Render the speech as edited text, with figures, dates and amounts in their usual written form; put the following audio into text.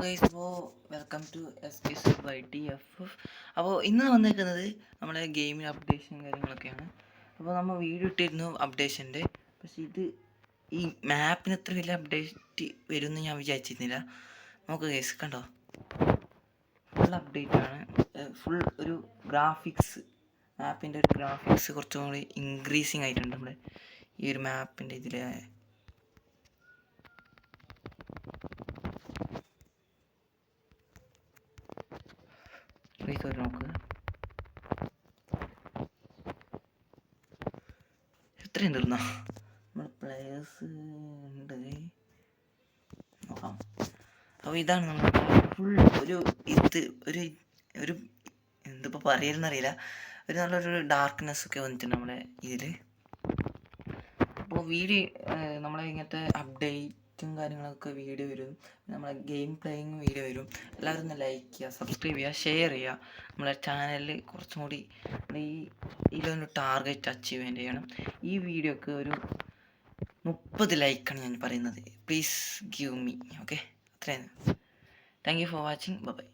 Guys, അപ്പോൾ welcome to SKSYTFF. അപ്പോൾ ഇന്ന് വന്നേക്കുന്നത് നമ്മുടെ ഗെയിമിന് അപ്ഡേഷൻ കാര്യങ്ങളൊക്കെയാണ്. അപ്പോൾ നമ്മൾ വീഡിയോ ഇട്ടിരുന്നു അപ്ഡേഷൻ്റെ, പക്ഷേ ഈ മാപ്പിന് അത്ര വലിയ അപ്ഡേറ്റ് വരുമെന്ന് ഞാൻ വിചാരിച്ചിരുന്നില്ല. നമുക്ക് ഗൈസ് കണ്ടോ, ഫുൾ അപ്ഡേറ്റ് ആണ്. ഫുൾ ഒരു ഗ്രാഫിക്സ്, മാപ്പിൻ്റെ ഒരു ഗ്രാഫിക്സ് കുറച്ചും കൂടി ഇൻക്രീസിങ് ആയിട്ടുണ്ട് നമ്മുടെ ഈ ഒരു മാപ്പിൻ്റെ ഇതിൽ. നോക്കുക, എത്രയും തീർന്നോ നമ്മൾ പ്ലേയേഴ്സ് ഉണ്ട് നോക്കാം. അപ്പോൾ ഇതാണ് നമ്മൾ ഫുൾ ഒരു ഒരു എന്തിപ്പോൾ പറയുന്നറിയില്ല, ഒരു നല്ലൊരു ഡാർക്ക്നെസ് ഒക്കെ വന്നിട്ടുണ്ട് നമ്മുടെ ഇതിൽ. അപ്പോൾ വീഡിയോ നമ്മളെ ഇങ്ങനത്തെ അപ്ഡേറ്റും കാര്യങ്ങളൊക്കെ വീഡിയോ വരും, നമ്മളെ ഗെയിം പ്ലേയിങ് വീഡിയോ വരും. എല്ലാവരും ഒന്ന് ലൈക്ക് ചെയ്യുക, സബ്സ്ക്രൈബ് ചെയ്യുക, ഷെയർ ചെയ്യുക. നമ്മളെ ചാനലിൽ കുറച്ചും കൂടി ഇതിലൊരു ടാർഗറ്റ് അച്ചീവ്മെൻറ്റ് ചെയ്യണം. ഈ വീഡിയോക്ക് ഒരു 30 ലൈക്കാണ് ഞാൻ പറയുന്നത്. Please give me. ഓക്കെ, അത്രയാണ്. Thank you for watching. By.